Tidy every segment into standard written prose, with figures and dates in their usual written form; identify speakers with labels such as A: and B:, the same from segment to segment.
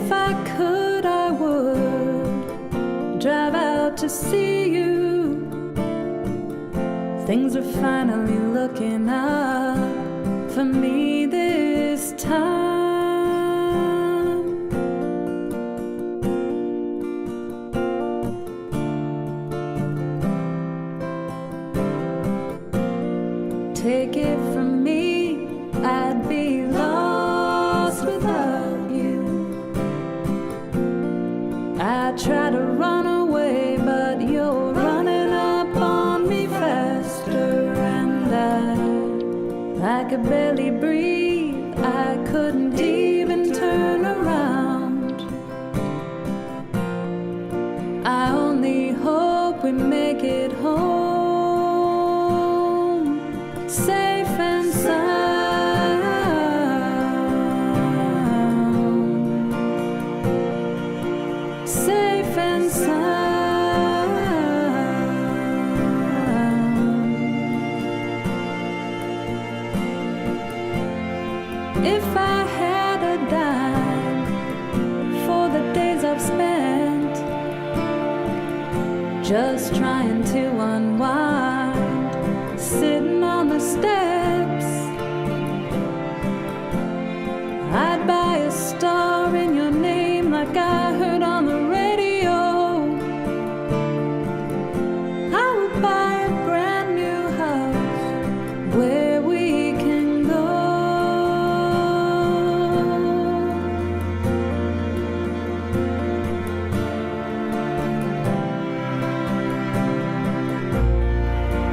A: If I could, I would drive out to see you. Things are finally looking up for me this time. Take it from me, I'd be lost without you. I try to run away, but you're running up on me faster, and I could barely breathe, I couldn't even turn around. I only hope we make it home safe and sound. Safe and sound. If I had a dime for the days I've spent just trying to unwind, sitting on the steps, I'd buy a star in your name like I heard on the radio. I would buy a brand new house where we can go.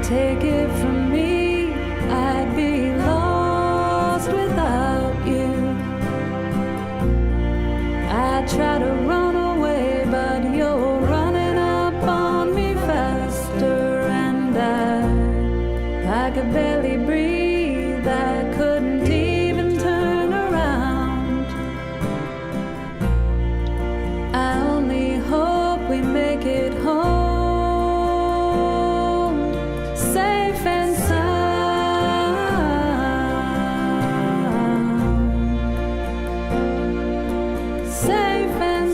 A: Take it from me, I'd be lost without you. I try to run away, but you're running up on me faster, and I could barely breathe, I couldn't even turn around. I only hope we make it home safe and sound. Safe and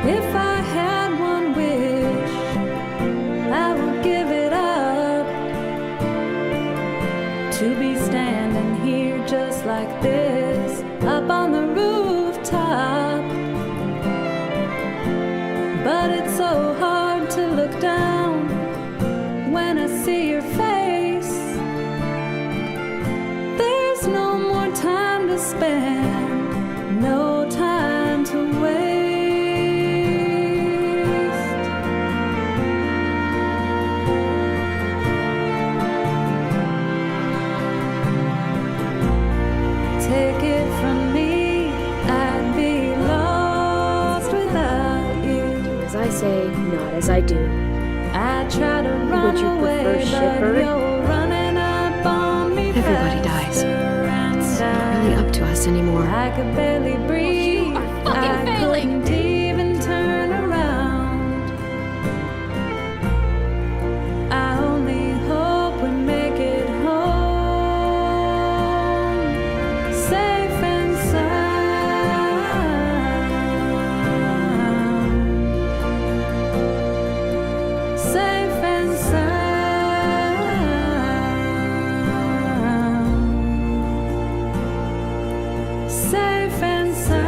A: if I had one wish, I would give it up to be standing here just like this, up on the rooftop. But it's so hard to look down when I see your face. There's no more time to spend, no time to waste. Take it from me, I'd be lost without you.
B: As I say, not as I do.
A: I try to run
B: Would you
A: away,
B: prefer
A: but
B: shipper?
A: you're running up on me
B: Everybody dies. It's not really up to us anymore.
A: I could barely breathe.
C: You are fucking
A: I
C: failing.
A: couldn't even turn around. I only hope we make it home safe and sound. Safe and sound. Safe and sound.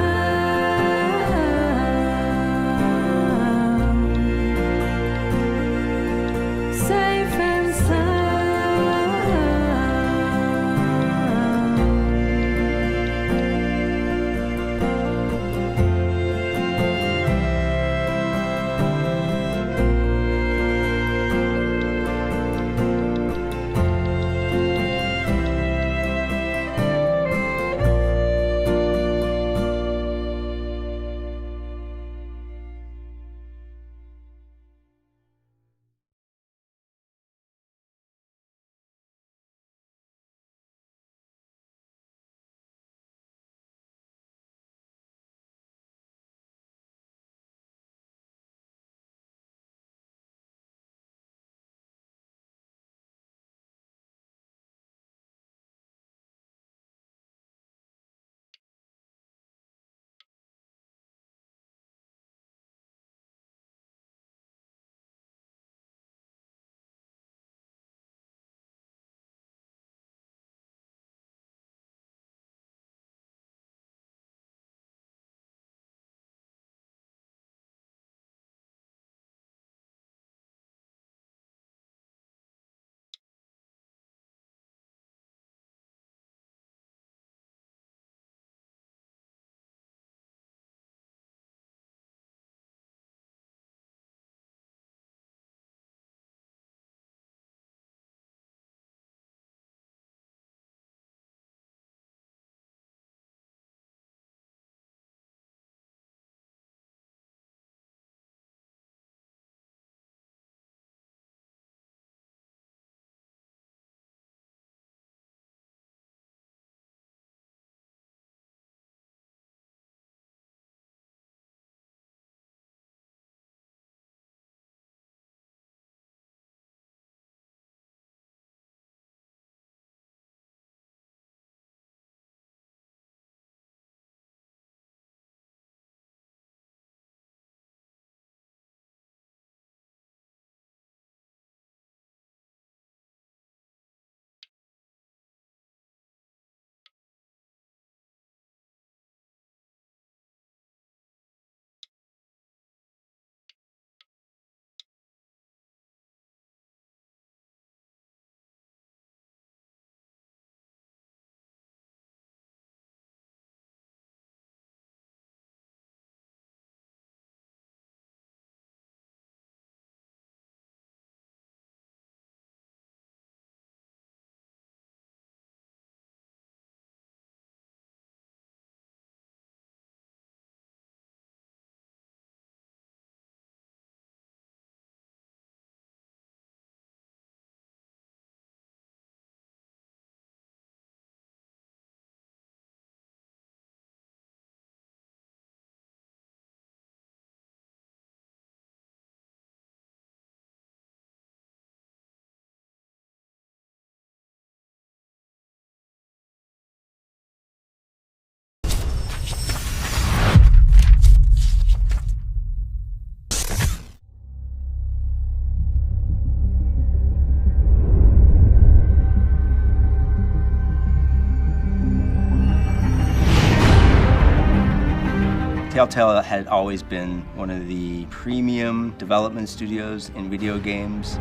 C: Telltale had always been one of the premium development studios in video games.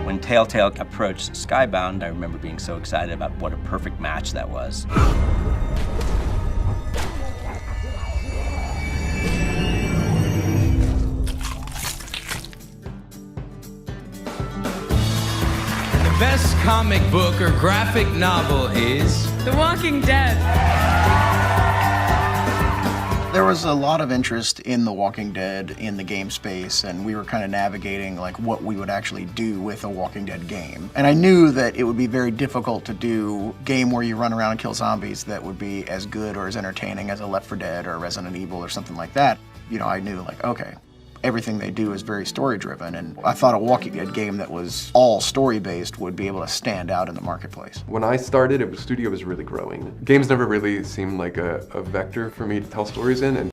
C: When Telltale approached Skybound, I remember being so excited about what a perfect match that was.
D: The best comic book or graphic novel is
E: The Walking Dead.
F: There was a lot of interest in The Walking Dead in the game space, and we were kind of navigating like what we would actually do with a Walking Dead game. And I knew that it would be very difficult to do a game where you run around and kill zombies that would be as good or as entertaining as a Left 4 Dead or Resident Evil or something like that. You know, I knew like, okay, everything they do is very story-driven, and I thought a Walking Dead game that was all story-based would be able to stand out in the marketplace.
G: When I started, the studio was really growing. Games never really seemed like a vector for me to tell stories in, and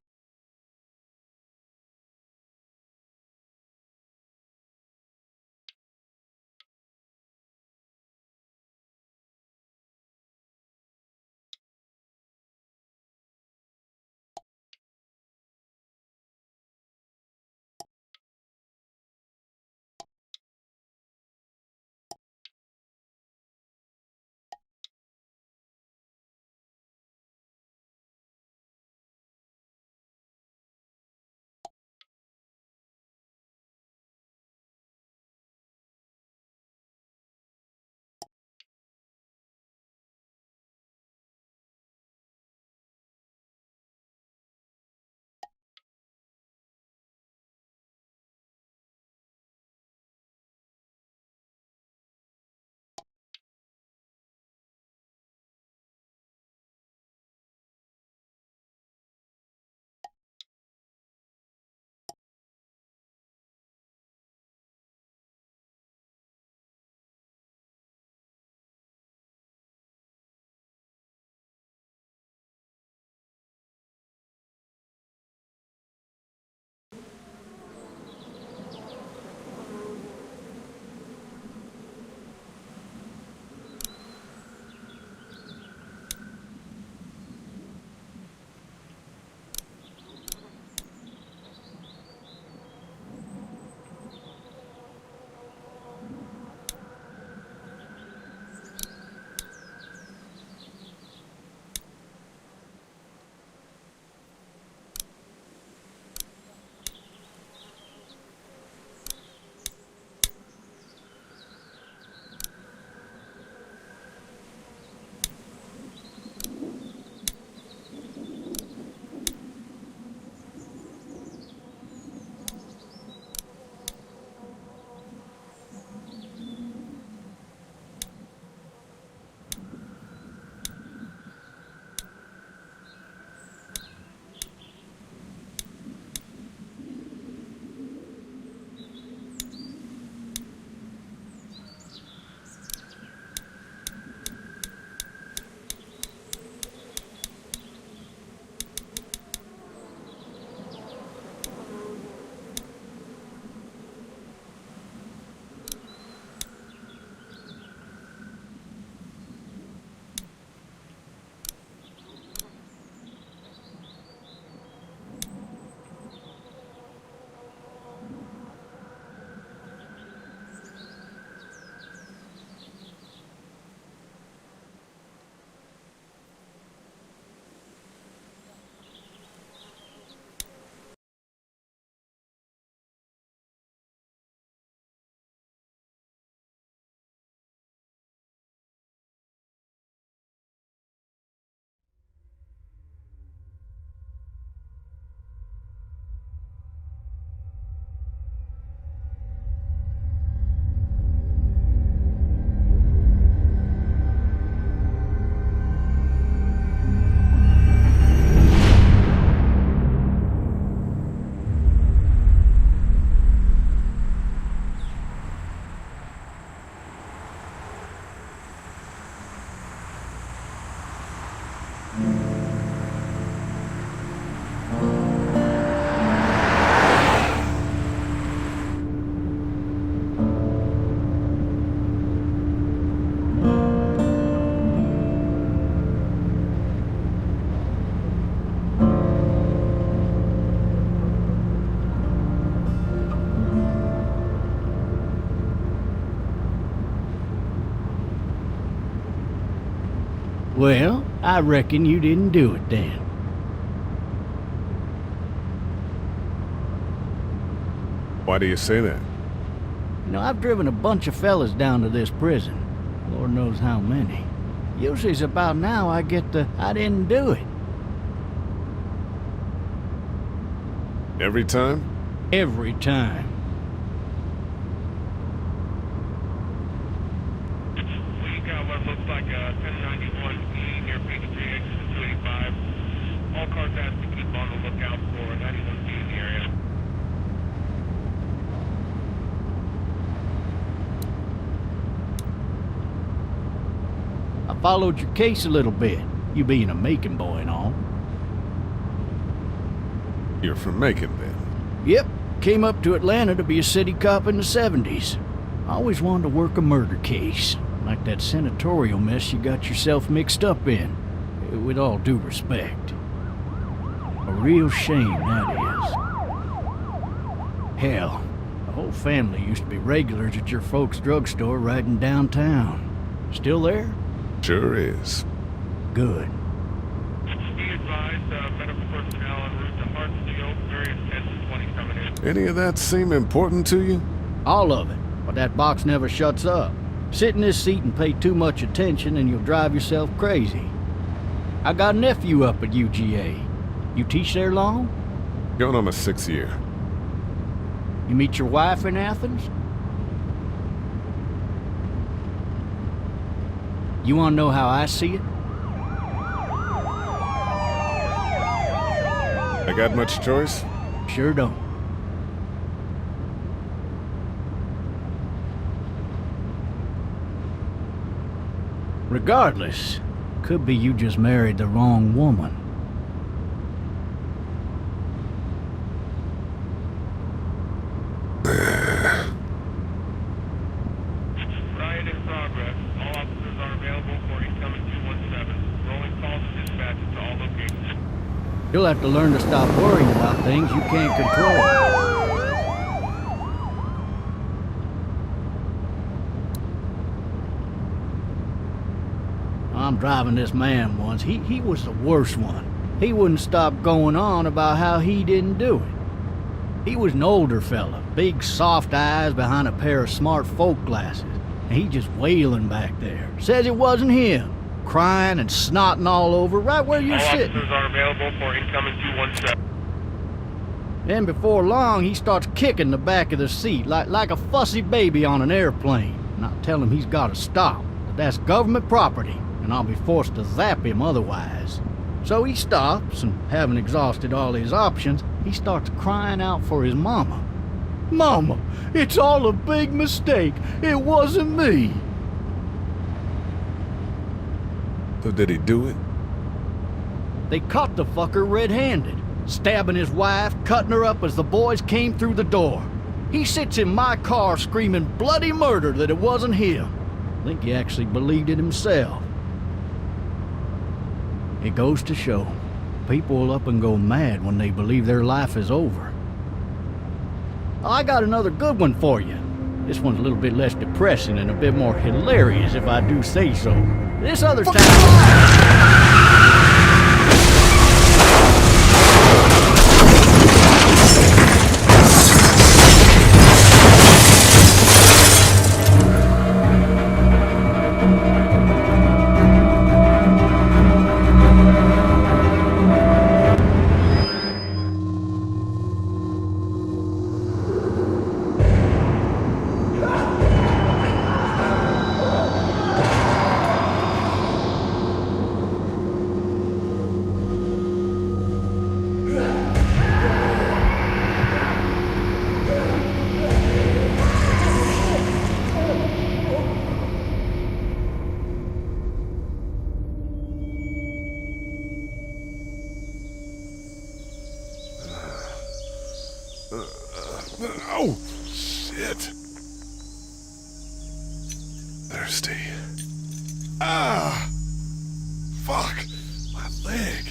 E: Well, I reckon you didn't do it then.
H: Why do you say that?
E: You know, I've driven a bunch of fellas down to this prison. Lord knows how many. Usually it's about now I get the, I didn't do it.
H: Every time?
E: Every time.
I: We got what looks like a 1091E near page 3X 285. All cars have to keep on the lookout for 91D in the area.
E: I followed your case a little bit, you being a Macon boy and all.
H: You're from Macon, then?
E: Yep, came up to Atlanta to be a city cop in the 70s. I always wanted to work a murder case, like that senatorial mess you got yourself mixed up in, with all due respect. A real shame, that is. Hell, the whole family used to be regulars at your folks' drugstore right in downtown. Still there?
H: Sure is.
E: Good.
I: Be advised, medical personnel en route to Hartsfield, various 10 to 20 coming in.
H: Any of that seem important to you?
E: All of it, but that box never shuts up. Sit in this seat and pay too much attention and you'll drive yourself crazy. I got a nephew up at UGA. You teach there long?
H: Going on my 6th year.
E: You meet your wife in Athens? You want to know how I see it?
H: I got much choice?
E: Sure don't. Regardless, could be you just married the wrong woman.
I: Riot in progress. All officers are available for incoming 217. Rolling calls and dispatches to all locations.
E: You'll have to learn to stop worrying about things you can't control. I'm driving this man once. He was the worst one. He wouldn't stop going on about how he didn't do it. He was an older fella, big soft eyes behind a pair of smart folk glasses. And he just wailing back there. Says it wasn't him. Crying and snotting all over right where you're
I: All
E: sitting.
I: officers are available for incoming 217.
E: Then before long, he starts kicking the back of the seat like a fussy baby on an airplane. And I tell him he's got to stop. That that's government property, and I'll be forced to zap him otherwise. So he stops, and having exhausted all his options, he starts crying out for his mama. Mama, it's all a big mistake. It wasn't me.
H: So did he do it?
E: They caught the fucker red-handed, stabbing his wife, cutting her up as the boys came through the door. He sits in my car screaming bloody murder that it wasn't him. I think he actually believed it himself. It goes to show, people will up and go mad when they believe their life is over. I got another good one for you. This one's a little bit less depressing and a bit more hilarious if I do say so. This other time...
H: Oh, shit. Thirsty. Ah! Fuck! My leg.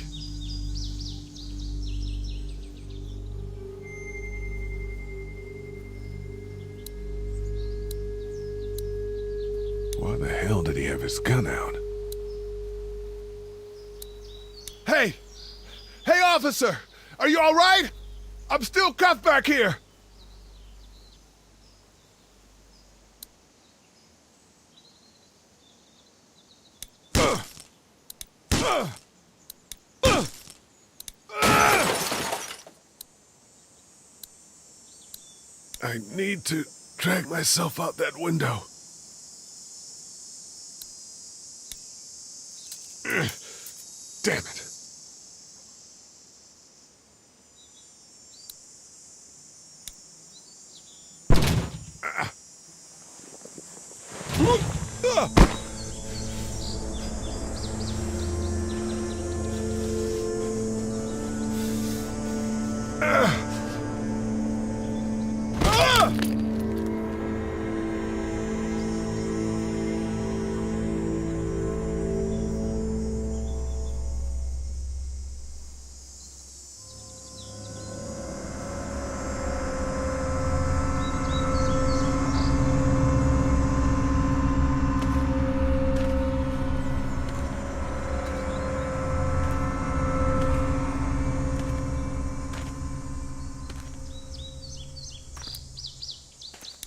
H: Why the hell did he have his gun out? Hey! Hey, officer! Are you all right? I'm still cuffed back here! I need to drag myself out that window. Damn it.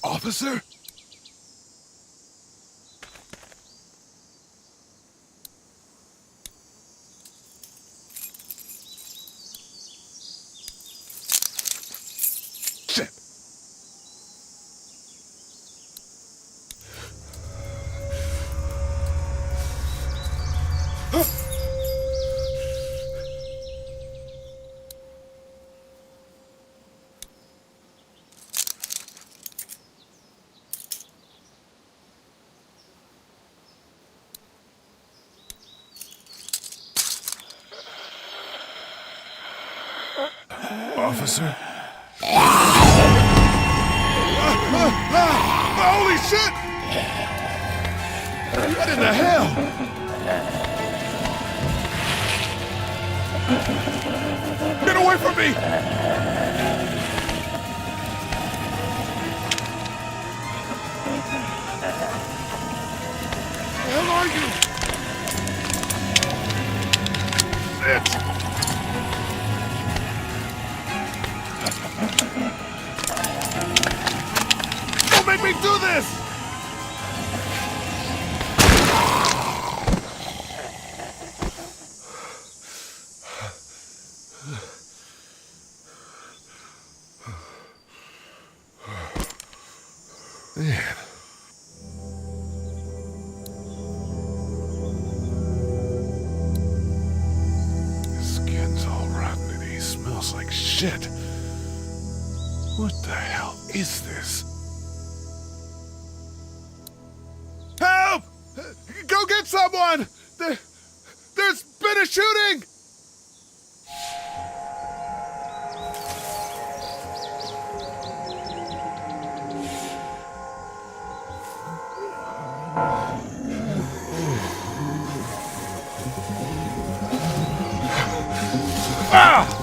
H: Officer? Shit. Officer? Holy shit! What in the hell? Get away from me! Where are you? Shit! Don't make me do this! Man. His skin's all rotten and he smells like shit. What the hell is this? Help! Go get someone! There's been a shooting! Ah!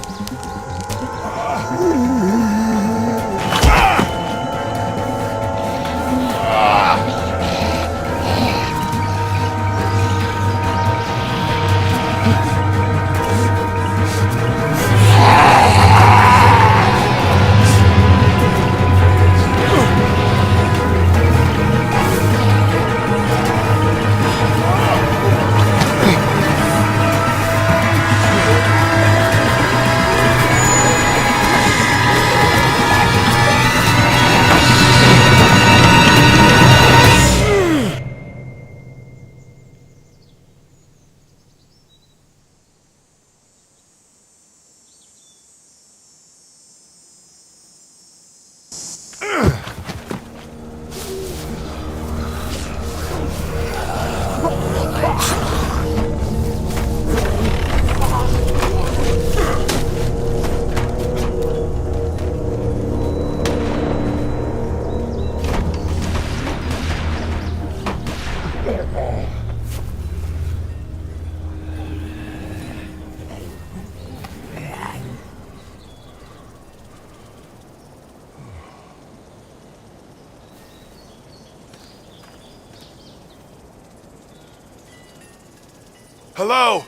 H: Hello?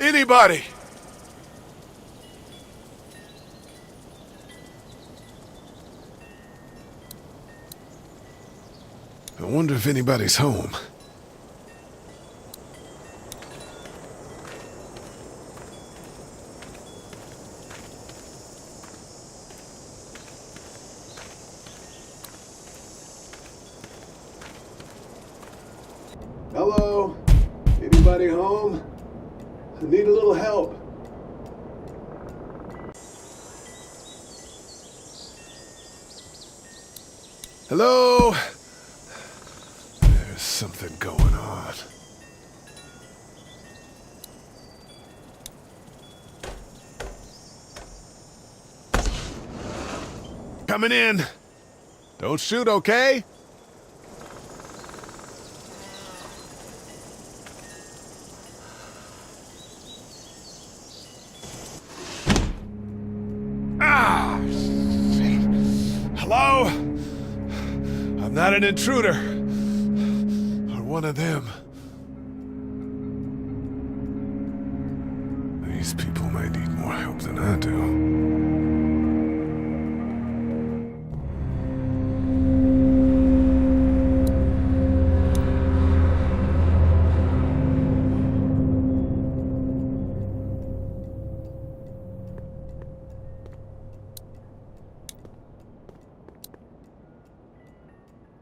H: Anybody? I wonder if anybody's home. Hello? Anybody home? I need a little help. Hello? There's something going on. Coming in. Don't shoot, okay? Hello? I'm not an intruder. Or one of them. These people might need more help than I do.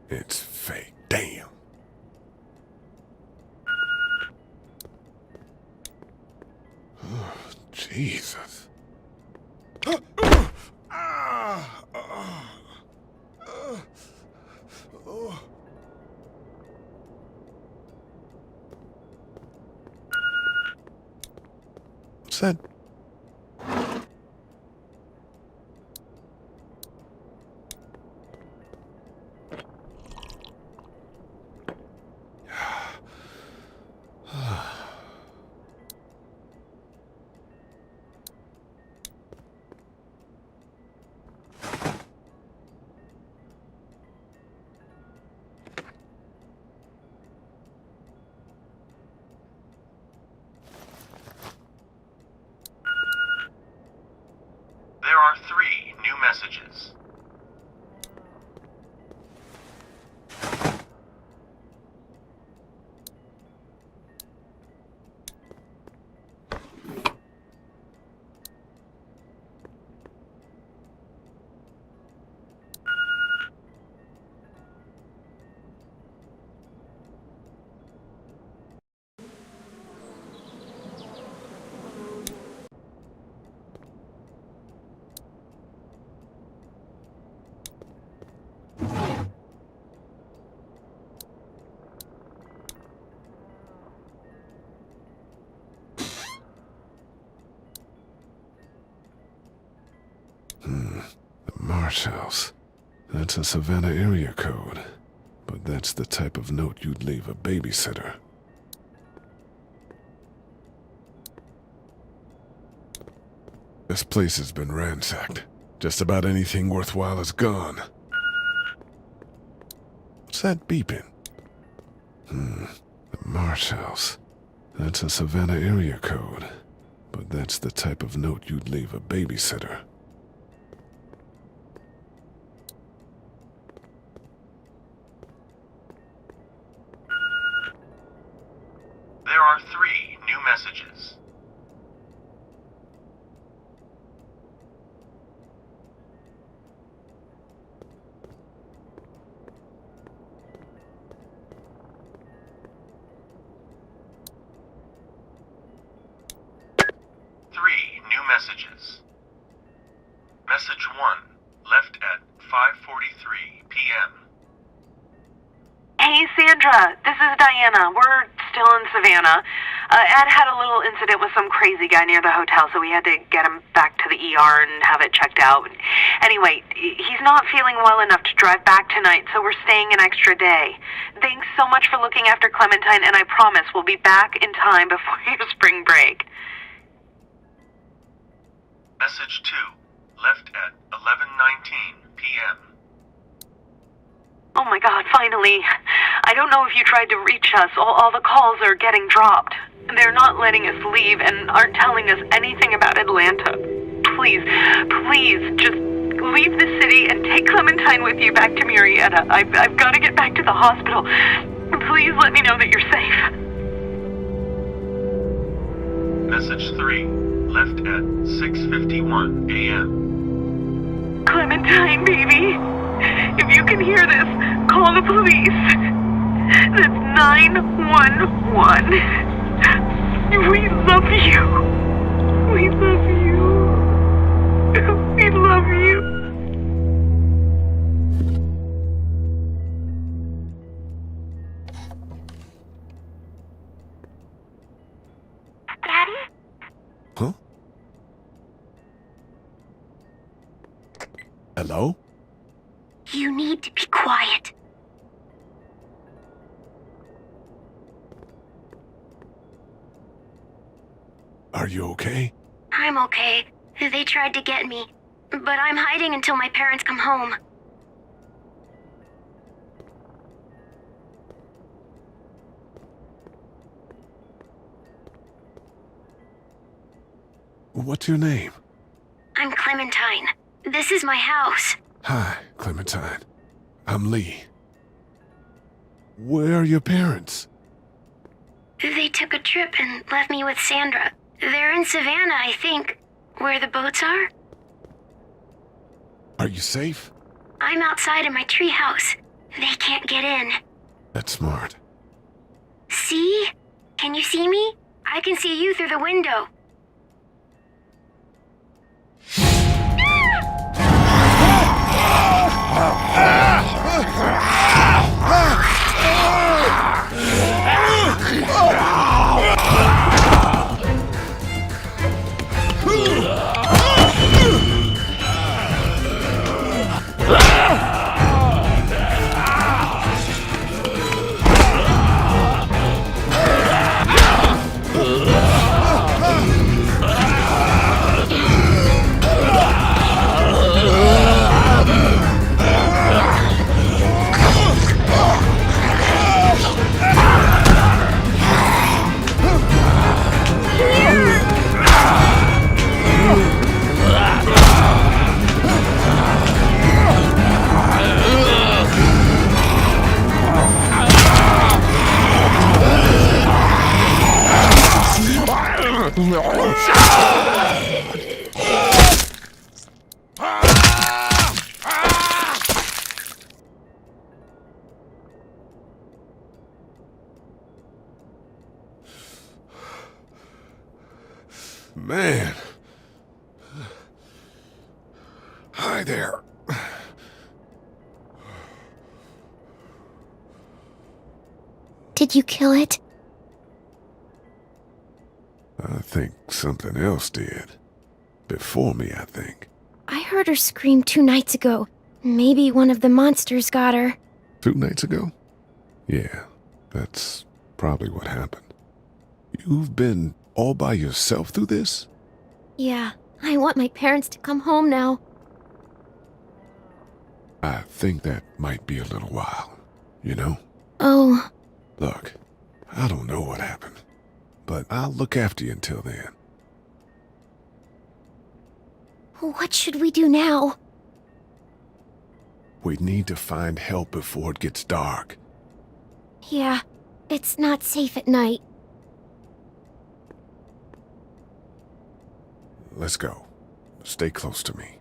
H: It's fake. Damn. Oh, Jesus. What's that?
J: There are 3 new messages.
H: The Marsh House. That's a Savannah area code. But that's the type of note you'd leave a babysitter. This place has been ransacked. Just about anything worthwhile is gone. What's that beeping? The Marsh House. That's a Savannah area code. But that's the type of note you'd leave a babysitter.
J: There are 3 new messages. Messages. Message 1, left at 5:43 p.m.
K: Hey, Sandra, this is Diana. We're still in Savannah. Ed had a little incident with some crazy guy near the hotel, so we had to get him back to the ER and have it checked out. Anyway, he's not feeling well enough to drive back tonight, so we're staying an extra day. Thanks so much for looking after Clementine, and I promise we'll be back in time before your spring break.
J: Message 2, left at 11:19 p.m.
K: Oh my God, finally. I don't know if you tried to reach us. All the calls are getting dropped. They're not letting us leave and aren't telling us anything about Atlanta. Please, just leave the city and take Clementine with you back to Murrieta. I've got to get back to the hospital. Please let me know that you're safe.
J: Message 3, left at 6:51 a.m.
K: Clementine, baby. If you can hear this, call the police. That's 911. We love you. We love you. We love you. Daddy?
H: Huh? Hello?
B: You need to be quiet.
H: Are you okay?
B: I'm okay. They tried to get me, but I'm hiding until my parents come home.
H: What's your name?
B: I'm Clementine. This is my house.
H: Hi, Clementine. I'm Lee. Where are your parents?
B: They took a trip and left me with Sandra. They're in Savannah, I think. Where the boats are?
H: Are you safe?
B: I'm outside in my treehouse. They can't get in.
H: That's smart.
B: See? Can you see me? I can see you through the window.
H: Man. Hi there.
B: Did you kill it?
H: I think something else did. Before me, I think.
B: I heard her scream 2 nights ago. Maybe one of the monsters got her.
H: 2 nights ago? Yeah, that's probably what happened. You've been all by yourself through this?
B: Yeah, I want my parents to come home now.
H: I think that might be a little while, you know?
B: Oh.
H: Look, I don't know what happened, but I'll look after you until then.
B: What should we do now?
H: We need to find help before it gets dark.
B: Yeah, it's not safe at night.
H: Let's go. Stay close to me.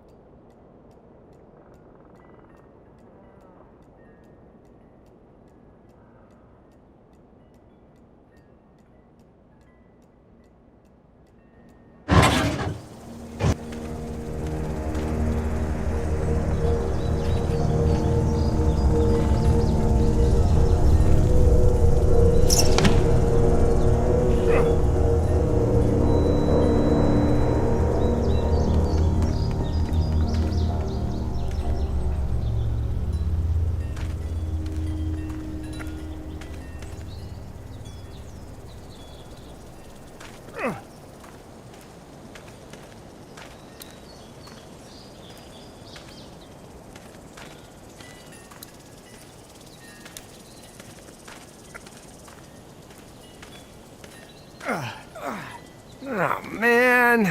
L: Oh, man.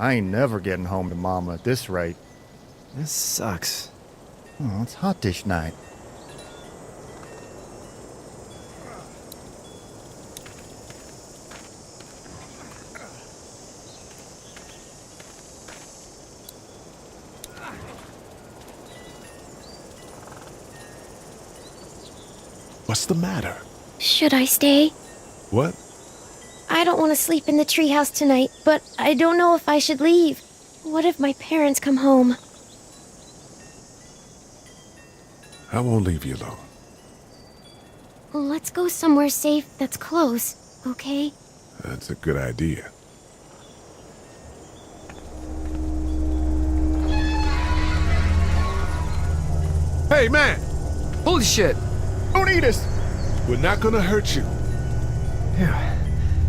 M: I ain't never getting home to Mama at this rate.
L: This sucks.
M: Oh, it's hot this night.
H: What's the matter?
B: Should I stay?
H: What?
B: I don't want to sleep in the treehouse tonight, but I don't know if I should leave. What if my parents come home?
H: I won't leave you alone.
B: Let's go somewhere safe that's close, okay?
H: That's a good idea. Hey, man!
L: Holy shit!
M: Don't eat us!
H: We're not gonna hurt you.
L: Phew.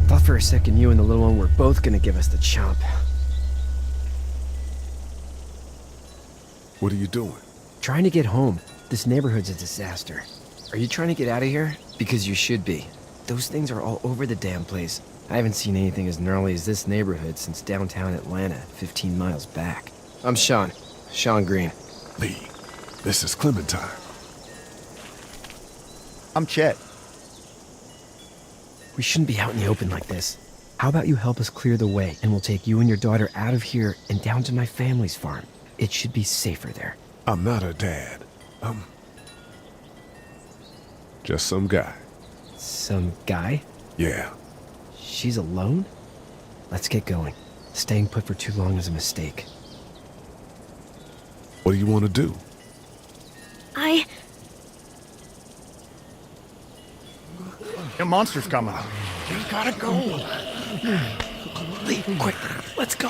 L: Thought for a second you and the little one were both gonna give us the chomp.
H: What are you doing?
L: Trying to get home. This neighborhood's a disaster. Are you trying to get out of here? Because you should be. Those things are all over the damn place. I haven't seen anything as gnarly as this neighborhood since downtown Atlanta, 15 miles back. I'm Sean. Sean Green.
H: Lee, this is Clementine.
M: I'm Chet.
L: We shouldn't be out in the open like this. How about you help us clear the way, and we'll take you and your daughter out of here and down to my family's farm. It should be safer there.
H: I'm not her dad. I'm just some guy.
L: Some guy?
H: Yeah.
L: She's alone? Let's get going. Staying put for too long is a mistake.
H: What do you want to do?
M: The monster's coming. We gotta go.
L: Lee, quick, let's go.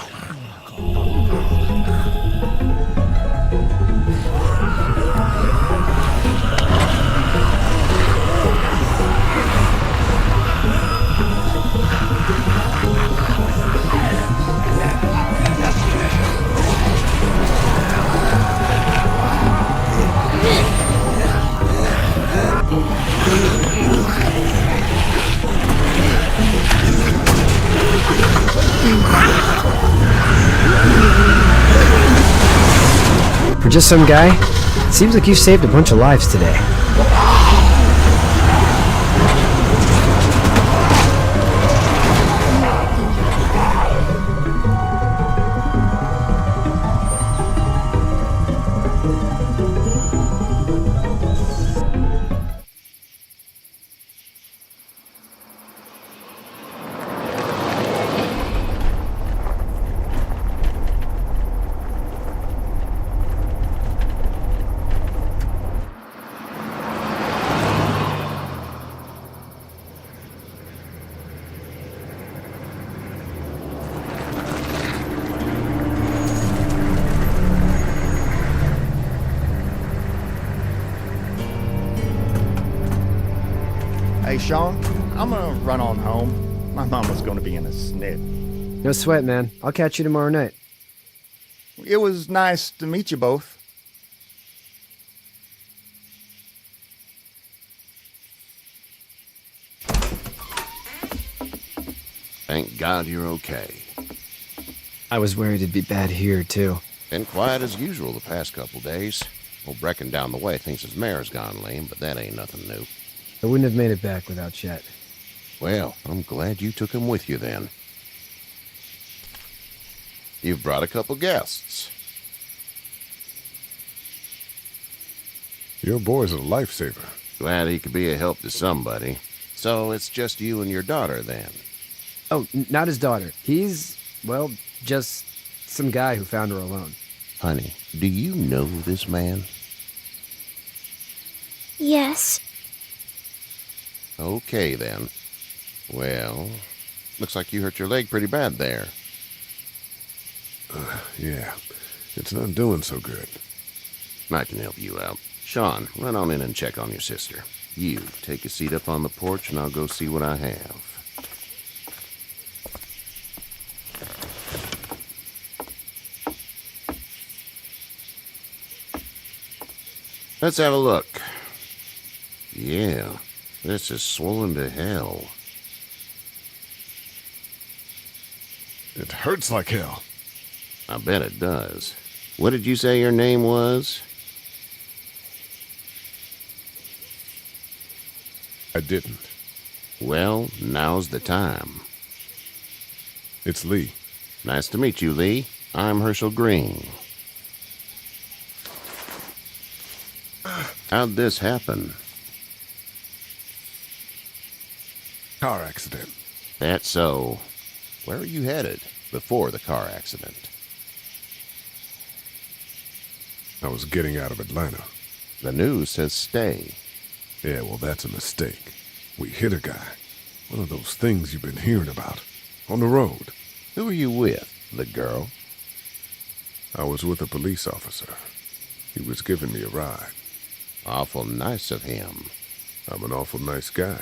L: For just some guy, seems like you've saved a bunch of lives today.
M: Hey, Sean, I'm gonna run on home. My mama's gonna be in a snit.
L: No sweat, man. I'll catch you tomorrow night.
M: It was nice to meet you both.
N: Thank God you're okay.
L: I was worried it'd be bad here, too.
N: Been quiet as usual the past couple days. Old Brecken down the way thinks his mare's gone lame, but that ain't nothing new.
L: I wouldn't have made it back without Chet.
N: Well, I'm glad you took him with you then. You've brought a couple guests.
H: Your boy's a lifesaver.
N: Glad he could be a help to somebody. So it's just you and your daughter then?
L: Oh, not his daughter. He's, well, just some guy who found her alone.
N: Honey, do you know this man?
B: Yes.
N: Okay, then. Well, looks like you hurt your leg pretty bad there.
H: Yeah, it's not doing so good.
N: I can help you out. Sean, run on in and check on your sister. You, take a seat up on the porch and I'll go see what I have. Let's have a look. Yeah, this is swollen to hell.
H: It hurts like hell.
N: I bet it does. What did you say your name was?
H: I didn't.
N: Well, now's the time.
H: It's Lee.
N: Nice to meet you, Lee. I'm Herschel Green. How'd this happen?
H: Car accident.
N: That's so. Where are you headed before the car accident?
H: I was getting out of Atlanta.
N: The news says stay.
H: Yeah, well, that's a mistake. We hit a guy. One of those things you've been hearing about. On the road.
N: Who are you with? The girl?
H: I was with a police officer. He was giving me a ride.
N: Awful nice of him.
H: I'm an awful nice guy.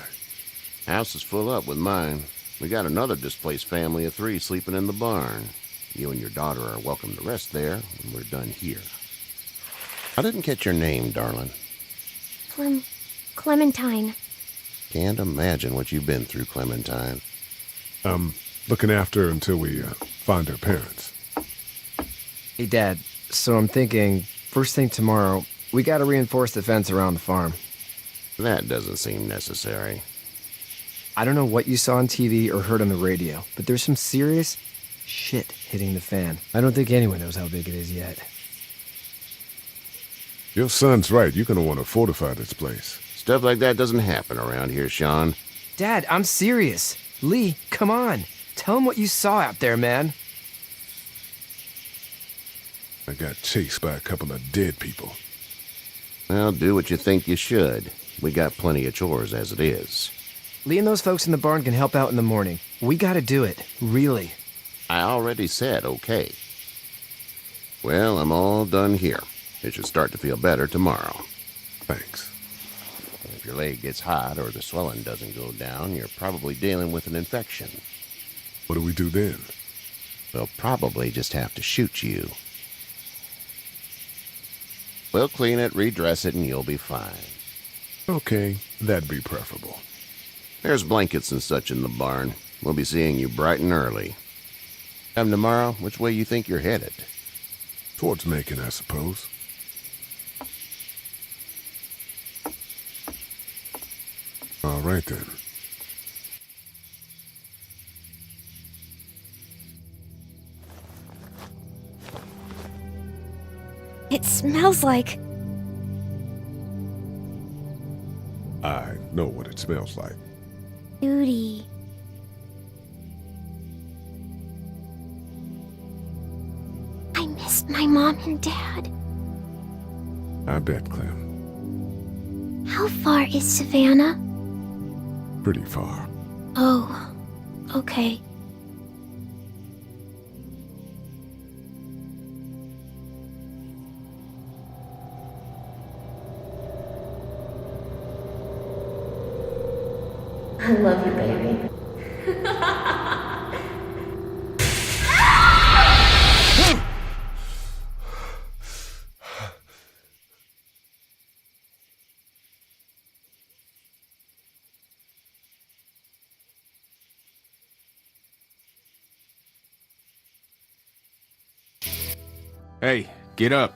N: House is full up with mine. We got another displaced family of 3 sleeping in the barn. You and your daughter are welcome to rest there when we're done here. I didn't catch your name, darling.
B: Clementine.
N: Can't imagine what you've been through, Clementine.
H: I'm looking after her until we find her parents.
L: Hey, Dad, so I'm thinking, first thing tomorrow, we gotta reinforce the fence around the farm.
N: That doesn't seem necessary.
L: I don't know what you saw on TV or heard on the radio, but there's some serious shit hitting the fan. I don't think anyone knows how big it is yet.
H: Your son's right. You're gonna want to fortify this place.
N: Stuff like that doesn't happen around here, Sean.
L: Dad, I'm serious. Lee, come on. Tell him what you saw out there, man.
H: I got chased by a couple of dead people.
N: Well, do what you think you should. We got plenty of chores as it is.
L: Lee and those folks in the barn can help out in the morning. We gotta do it. Really.
N: I already said okay. Well, I'm all done here. It should start to feel better tomorrow.
H: Thanks.
N: If your leg gets hot or the swelling doesn't go down, you're probably dealing with an infection.
H: What do we do then?
N: We'll probably just have to shoot you. We'll clean it, redress it, and you'll be fine.
H: Okay, that'd be preferable.
N: There's blankets and such in the barn. We'll be seeing you bright and early. Come tomorrow, which way you think you're headed?
H: Towards Macon, I suppose. All right, then.
B: It smells like...
H: I know what it smells like.
B: duty. I missed my mom and dad.
H: I bet, Clem.
B: How far is Savannah?
H: Pretty far.
B: Oh, okay.
O: I love you, baby.
D: Hey, get up.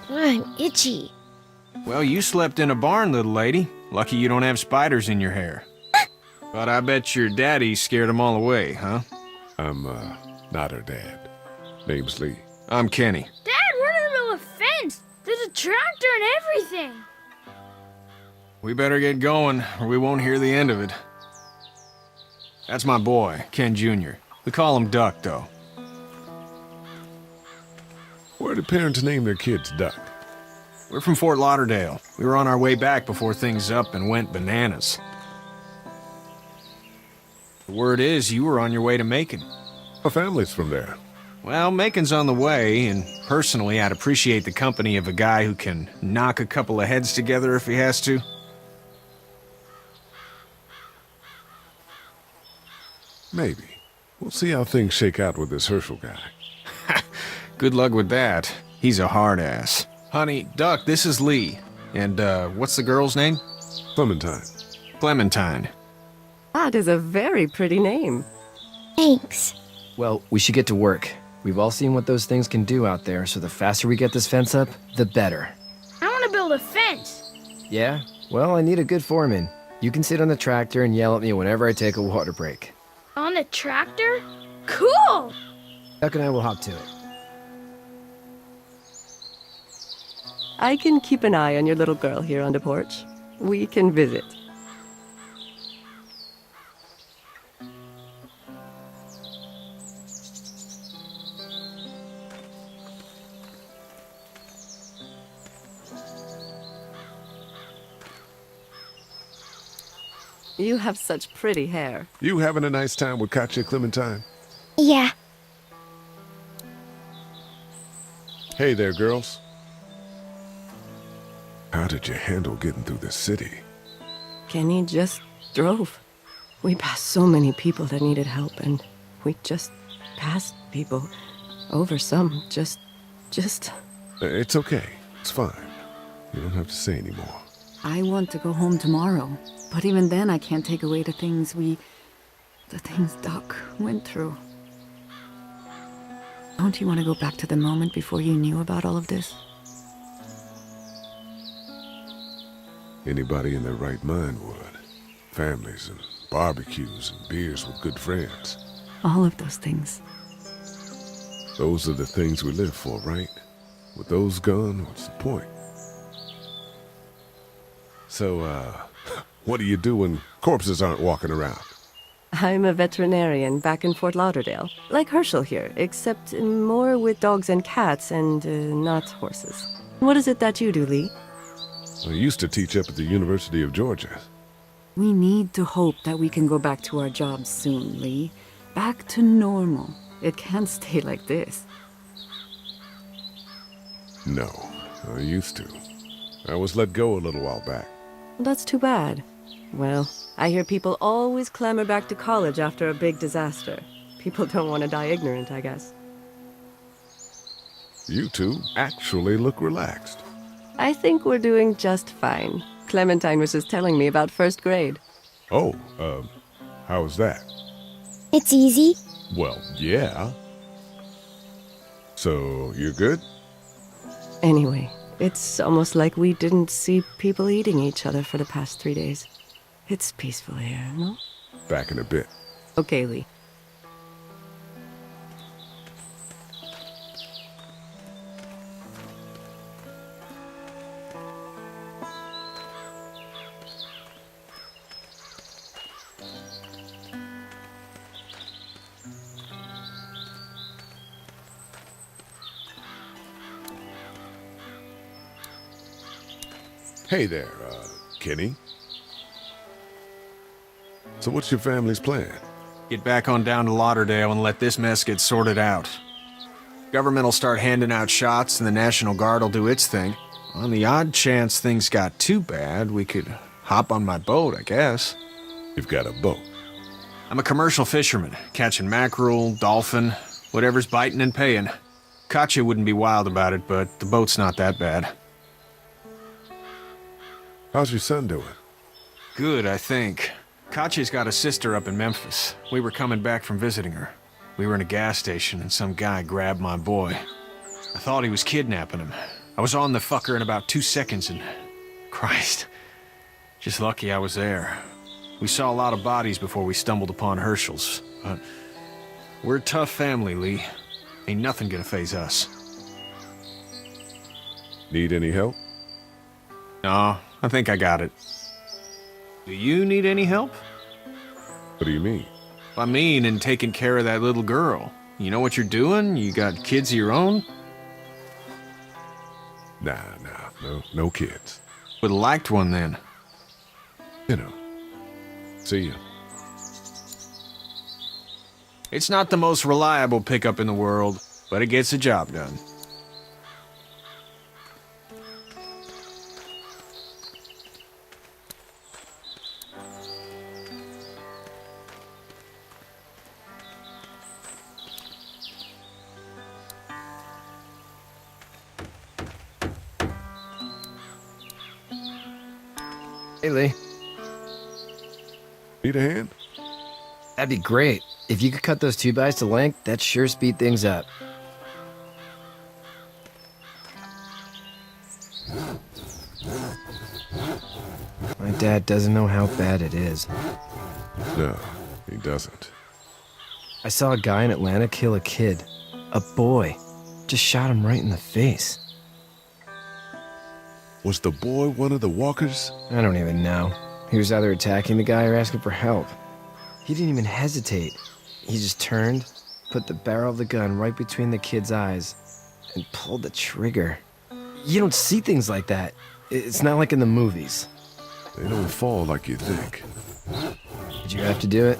B: I'm itchy.
D: Well, you slept in a barn, little lady. Lucky you don't have spiders in your hair. But I bet your daddy scared them all away, huh?
H: I'm, not her dad. Name's Lee.
D: I'm Kenny.
O: Dad, we're in the middle of a fence. There's a tractor and everything.
D: We better get going, or we won't hear the end of it. That's my boy, Ken Jr. We call him Duck, though.
H: Where do parents name their kids Duck?
D: We're from Fort Lauderdale. We were on our way back before things up and went bananas. The word is you were on your way to Macon.
H: Our family's from there.
D: Well, Macon's on the way, and personally, I'd appreciate the company of a guy who can knock a couple of heads together if he has to.
H: Maybe. We'll see how things shake out with this Herschel guy.
D: Good luck with that. He's a hard ass. Honey, Duck, this is Lee. And, what's the girl's name?
H: Clementine.
D: Clementine.
P: That is a very pretty name.
Q: Thanks.
L: Well, we should get to work. We've all seen what those things can do out there, so the faster we get this fence up, the better.
O: I want to build a fence.
L: Yeah? Well, I need a good foreman. You can sit on the tractor and yell at me whenever I take a water break.
O: On the tractor? Cool!
L: Duck and I will hop to it.
P: I can keep an eye on your little girl here on the porch. We can visit. You have such pretty hair.
H: You having a nice time with Katya, Clementine?
Q: Yeah.
H: Hey there, girls. How did you handle getting through the city?
P: Kenny just drove. We passed so many people that needed help, and we just passed people. Over some, just...
H: It's okay. It's fine. You don't have to say anymore.
R: I want to go home tomorrow. But even then, I can't take away the things Doc went through. Don't you want to go back to the moment before you knew about all of this?
H: Anybody in their right mind would. Families and barbecues and beers with good friends.
R: All of those things.
H: Those are the things we live for, right? With those gone, what's the point? So, what do you do when corpses aren't walking around?
P: I'm a veterinarian back in Fort Lauderdale. Like Herschel here, except more with dogs and cats and not horses. What is it that you do, Lee?
H: I used to teach up at the University of Georgia.
R: We need to hope that we can go back to our jobs soon, Lee. Back to normal. It can't stay like this.
H: No, I used to. I was let go a little while back.
P: That's too bad. Well, I hear people always clamor back to college after a big disaster. People don't want to die ignorant, I guess.
H: You two actually look relaxed.
P: I think we're doing just fine. Clementine was just telling me about first grade.
H: Oh, how was that?
Q: It's easy.
H: Well, yeah. So, you're good?
P: Anyway, it's almost like we didn't see people eating each other for the past 3 days. It's peaceful here, no?
H: Back in a bit.
P: Okay, Lee.
H: Hey there, Kenny. So what's your family's plan?
D: Get back on down to Lauderdale and let this mess get sorted out. Government will start handing out shots and the National Guard will do its thing. On the odd chance things got too bad, we could hop on my boat, I guess.
H: You've got a boat?
D: I'm a commercial fisherman, catching mackerel, dolphin, whatever's biting and paying. Katya wouldn't be wild about it, but the boat's not that bad.
H: How's your son doing?
D: Good, I think. Katya's got a sister up in Memphis. We were coming back from visiting her. We were in a gas station and some guy grabbed my boy. I thought he was kidnapping him. I was on the fucker in about 2 seconds and... Christ. Just lucky I was there. We saw a lot of bodies before we stumbled upon Herschel's. But we're a tough family, Lee. Ain't nothing gonna faze us.
H: Need any help?
D: No, I think I got it. Do you need any help?
H: What do you mean?
D: I mean, in taking care of that little girl. You know what you're doing? You got kids of your own?
H: Nah, no kids.
D: Would've liked one then.
H: You know. See ya.
D: It's not the most reliable pickup in the world, but it gets the job done.
L: Hey, Lee.
H: Need a hand?
L: That'd be great. If you could cut those 2x to length, that'd sure speed things up. My dad doesn't know how bad it is.
H: No, he doesn't.
L: I saw a guy in Atlanta kill a kid. A boy. Just shot him right in the face.
H: Was the boy one of the walkers?
L: I don't even know. He was either attacking the guy or asking for help. He didn't even hesitate. He just turned, put the barrel of the gun right between the kid's eyes, and pulled the trigger. You don't see things like that. It's not like in the movies.
H: They don't fall like you think.
L: Did you have to do it?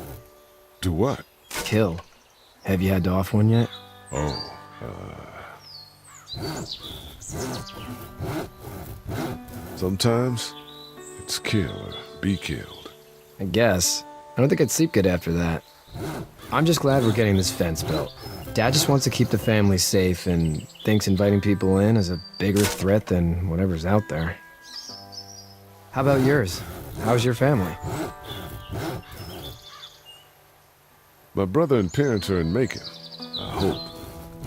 H: Do what?
L: Kill. Have you had to off one yet?
H: Oh, sometimes it's kill or be killed.
L: I guess. I don't think I'd sleep good after that. I'm just glad we're getting this fence built. Dad just wants to keep the family safe and thinks inviting people in is a bigger threat than whatever's out there. How about yours? How's your family?
H: My brother and parents are in Macon. I hope.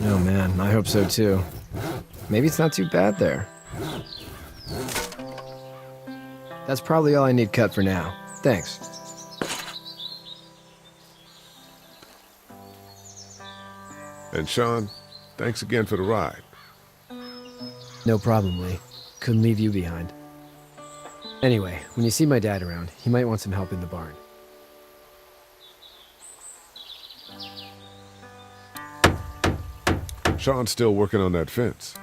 L: Oh man, I hope so too. Maybe it's not too bad there. That's probably all I need cut for now. Thanks.
H: And Sean, thanks again for the ride.
L: No problem, Lee. Couldn't leave you behind. Anyway, when you see my dad around, he might want some help in the barn.
H: Sean's still working on that fence.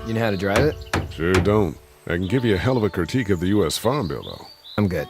L: You know how to drive it?
H: Sure don't. I can give you a hell of a critique of the U.S. Farm Bill, though.
L: I'm good.